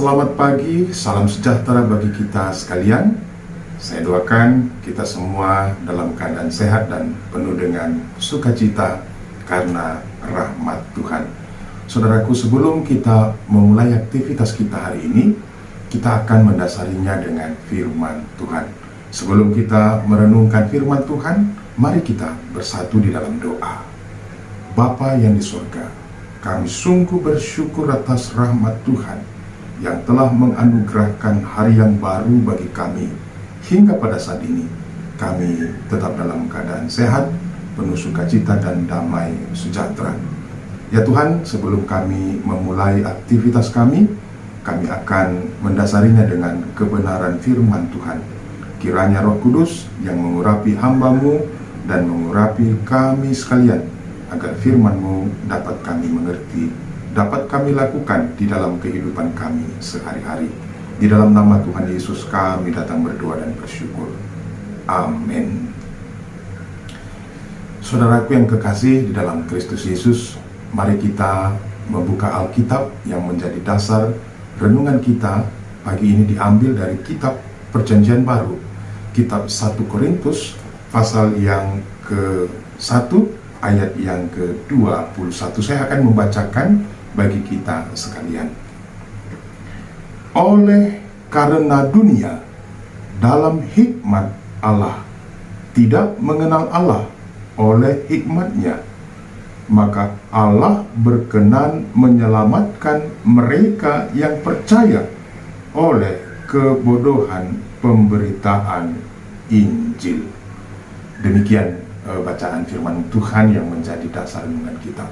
Selamat pagi, salam sejahtera bagi kita sekalian. Saya doakan kita semua dalam keadaan sehat dan penuh dengan sukacita karena rahmat Tuhan. Saudaraku, sebelum kita memulai aktivitas kita hari ini, kita akan mendasarinya dengan firman Tuhan. Sebelum kita merenungkan firman Tuhan, mari kita bersatu di dalam doa. Bapa yang di surga, kami sungguh bersyukur atas rahmat Tuhan yang telah menganugerahkan hari yang baru bagi kami. Hingga pada saat ini, kami tetap dalam keadaan sehat, penuh sukacita dan damai sejahtera. Ya Tuhan, sebelum kami memulai aktivitas kami akan mendasarinya dengan kebenaran firman Tuhan. Kiranya Roh Kudus yang mengurapi hamba-Mu dan mengurapi kami sekalian, agar firman-Mu dapat kami mengerti, dapat kami lakukan di dalam kehidupan kami sehari-hari. Di dalam nama Tuhan Yesus kami datang berdoa dan bersyukur. Amin. Saudaraku yang kekasih di dalam Kristus Yesus, mari kita membuka Alkitab yang menjadi dasar renungan kita. Pagi ini diambil dari kitab Perjanjian Baru, kitab 1 Korintus pasal yang ke-1 ayat yang ke-21. Saya akan membacakan bagi kita sekalian. Oleh karena dunia dalam hikmat Allah tidak mengenal Allah oleh hikmatnya, maka Allah berkenan menyelamatkan mereka yang percaya oleh kebodohan pemberitaan Injil. Demikian bacaan firman Tuhan yang menjadi dasar renungan kita.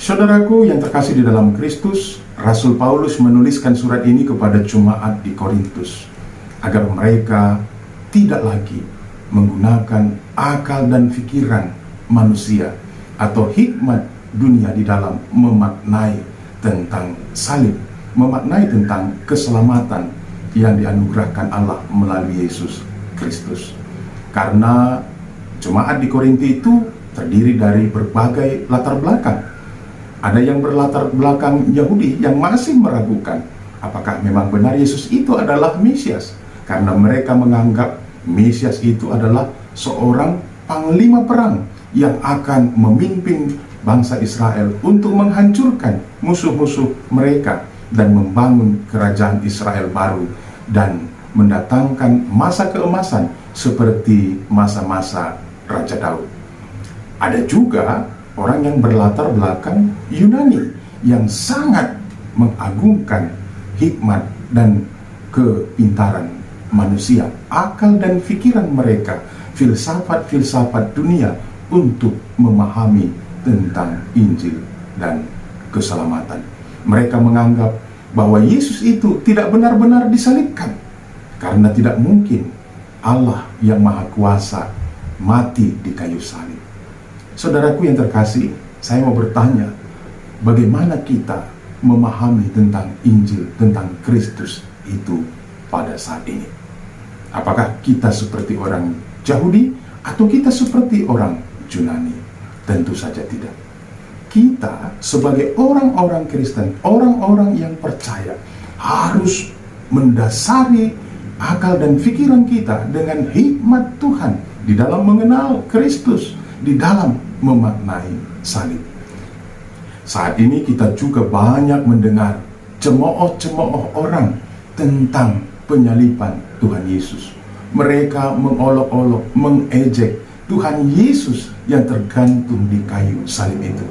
Saudaraku yang terkasih di dalam Kristus, Rasul Paulus menuliskan surat ini kepada jemaat di Korintus agar mereka tidak lagi menggunakan akal dan pikiran manusia atau hikmat dunia di dalam memaknai tentang salib, memaknai tentang keselamatan yang dianugerahkan Allah melalui Yesus Kristus. Karena jemaat di Korintus itu terdiri dari berbagai latar belakang. Ada yang berlatar belakang Yahudi yang masih meragukan apakah memang benar Yesus itu adalah Mesias, karena mereka menganggap Mesias itu adalah seorang panglima perang yang akan memimpin bangsa Israel untuk menghancurkan musuh-musuh mereka dan membangun kerajaan Israel baru dan mendatangkan masa keemasan seperti masa-masa Raja Daud. Ada juga orang yang berlatar belakang Yunani yang sangat mengagungkan hikmat dan kepintaran manusia, akal dan pikiran mereka, filsafat-filsafat dunia untuk memahami tentang Injil dan keselamatan. Mereka menganggap bahwa Yesus itu tidak benar-benar disalibkan, karena tidak mungkin Allah yang Maha Kuasa mati di kayu salib. Saudaraku yang terkasih, saya mau bertanya, bagaimana kita memahami tentang Injil, tentang Kristus itu pada saat ini? Apakah kita seperti orang Yahudi atau kita seperti orang Yunani? Tentu saja tidak. Kita sebagai orang-orang Kristen, orang-orang yang percaya, harus mendasari akal dan pikiran kita dengan hikmat Tuhan di dalam mengenal Kristus, di dalam memaknai salib. Saat ini kita juga banyak mendengar cemooh-cemooh orang tentang penyaliban Tuhan Yesus. Mereka mengolok-olok, mengejek Tuhan Yesus yang tergantung di kayu salib itu.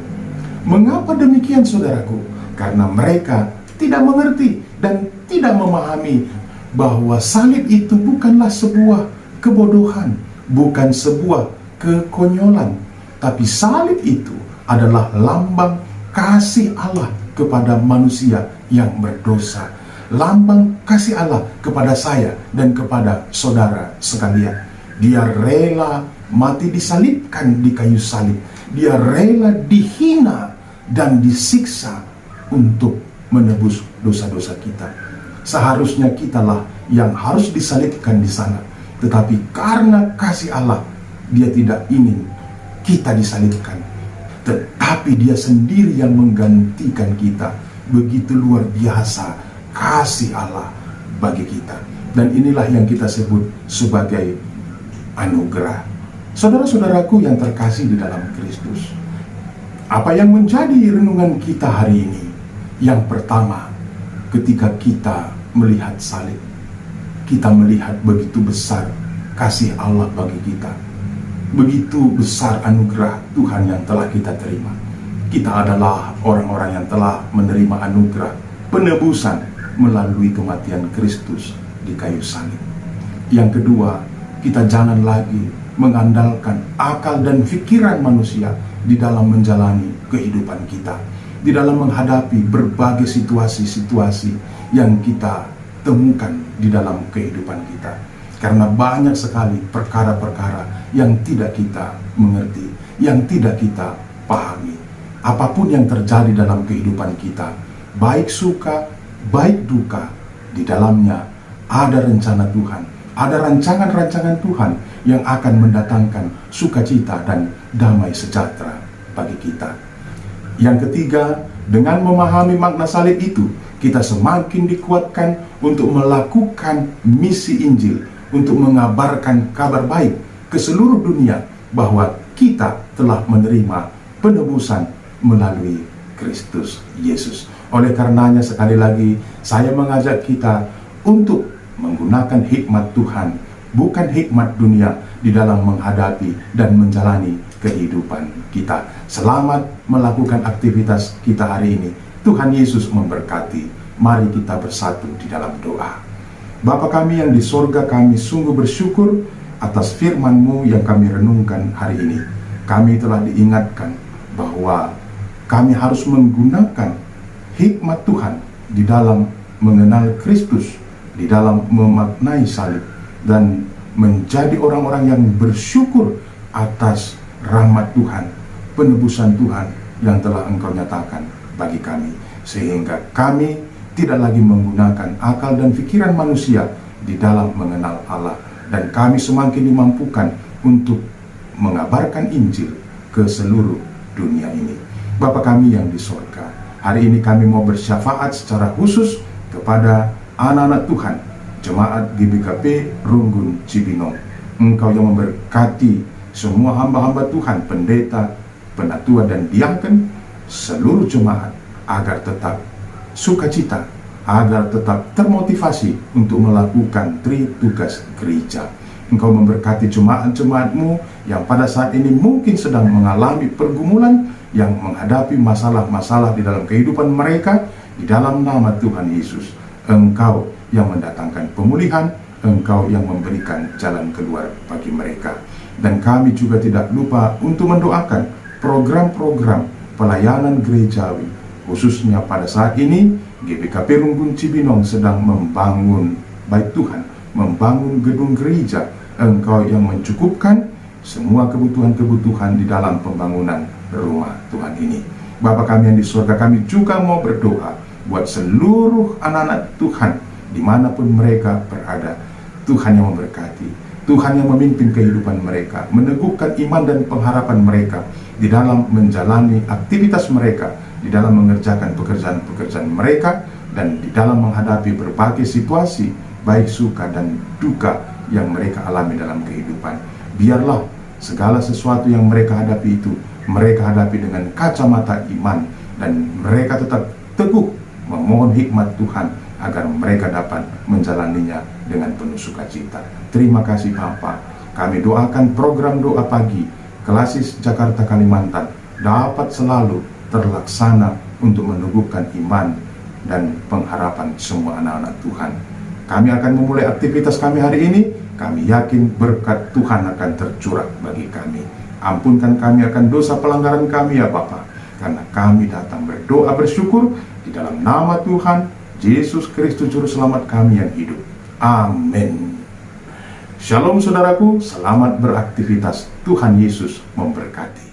Mengapa demikian, saudaraku? Karena mereka tidak mengerti dan tidak memahami bahwa salib itu bukanlah sebuah kebodohan, bukan sebuah kekonyolan, tapi salib itu adalah lambang kasih Allah kepada manusia yang berdosa, lambang kasih Allah kepada saya dan kepada saudara sekalian. Dia rela mati disalibkan di kayu salib, dia rela dihina dan disiksa untuk menebus dosa-dosa kita. Seharusnya kitalah yang harus disalibkan di sana, tetapi karena kasih Allah, dia tidak ingin kita disalibkan, tetapi dia sendiri yang menggantikan kita. Begitu luar biasa kasih Allah bagi kita. Dan inilah yang kita sebut sebagai anugerah. Saudara-saudaraku yang terkasih di dalam Kristus, apa yang menjadi renungan kita hari ini? Yang pertama, ketika kita melihat salib, kita melihat begitu besar kasih Allah bagi kita, begitu besar anugerah Tuhan yang telah kita terima. Kita adalah orang-orang yang telah menerima anugerah penebusan melalui kematian Kristus di kayu salib. Yang kedua, kita jangan lagi mengandalkan akal dan pikiran manusia di dalam menjalani kehidupan kita, di dalam menghadapi berbagai situasi-situasi yang kita temukan di dalam kehidupan kita. Karena banyak sekali perkara-perkara yang tidak kita mengerti, yang tidak kita pahami. Apapun yang terjadi dalam kehidupan kita, baik suka, baik duka, di dalamnya ada rencana Tuhan, ada rancangan-rancangan Tuhan yang akan mendatangkan sukacita dan damai sejahtera bagi kita. Yang ketiga, dengan memahami makna salib itu, kita semakin dikuatkan untuk melakukan misi Injil, untuk mengabarkan kabar baik ke seluruh dunia bahwa kita telah menerima penebusan melalui Kristus Yesus. Oleh karenanya, sekali lagi saya mengajak kita untuk menggunakan hikmat Tuhan, bukan hikmat dunia, di dalam menghadapi dan menjalani kehidupan kita. Selamat melakukan aktivitas kita hari ini. Tuhan Yesus memberkati. Mari kita bersatu di dalam doa. Bapa kami yang di sorga, kami sungguh bersyukur atas firman-Mu yang kami renungkan hari ini. Kami telah diingatkan bahwa kami harus menggunakan hikmat Tuhan di dalam mengenal Kristus, di dalam memaknai salib, dan menjadi orang-orang yang bersyukur atas rahmat Tuhan, penebusan Tuhan yang telah Engkau nyatakan bagi kami, sehingga kami tidak lagi menggunakan akal dan pikiran manusia di dalam mengenal Allah, dan kami semakin dimampukan untuk mengabarkan Injil ke seluruh dunia ini. Bapa kami yang di sorga, hari ini kami mau bersyafaat secara khusus kepada anak-anak Tuhan, Jemaat GBKP Runggun Cibinong. Engkau yang memberkati semua hamba-hamba Tuhan, pendeta, penatua dan diaken, seluruh jemaat, agar tetap sukacita, agar tetap termotivasi untuk melakukan tugas gereja. Engkau memberkati jemaat-jemaat-Mu yang pada saat ini mungkin sedang mengalami pergumulan, yang menghadapi masalah-masalah di dalam kehidupan mereka. Di dalam nama Tuhan Yesus, Engkau yang mendatangkan pemulihan, Engkau yang memberikan jalan keluar bagi mereka. Dan kami juga tidak lupa untuk mendoakan program-program pelayanan gerejawi, khususnya pada saat ini GBKP Runggun Cibinong sedang membangun bait Tuhan, membangun gedung gereja. Engkau yang mencukupkan semua kebutuhan-kebutuhan di dalam pembangunan rumah Tuhan ini. Bapa kami yang di surga, kami juga mau berdoa buat seluruh anak-anak Tuhan dimanapun mereka berada. Tuhan yang memberkati, Tuhan yang memimpin kehidupan mereka, meneguhkan iman dan pengharapan mereka di dalam menjalani aktivitas mereka, di dalam mengerjakan pekerjaan-pekerjaan mereka, dan di dalam menghadapi berbagai situasi baik suka dan duka yang mereka alami dalam kehidupan. Biarlah segala sesuatu yang mereka hadapi itu mereka hadapi dengan kacamata iman, dan mereka tetap teguh memohon hikmat Tuhan agar mereka dapat menjalaninya dengan penuh sukacita. Terima kasih Bapa. Kami doakan program doa pagi Kelasis Jakarta Kalimantan dapat selalu terlaksana untuk meneguhkan iman dan pengharapan semua anak-anak Tuhan. Kami akan memulai aktivitas kami hari ini. Kami yakin berkat Tuhan akan tercurah bagi kami. Ampunkan kami akan dosa pelanggaran kami ya Bapa, karena kami datang berdoa bersyukur di dalam nama Tuhan Yesus Kristus Juru Selamat kami yang hidup. Amin. Shalom saudaraku, selamat beraktivitas. Tuhan Yesus memberkati.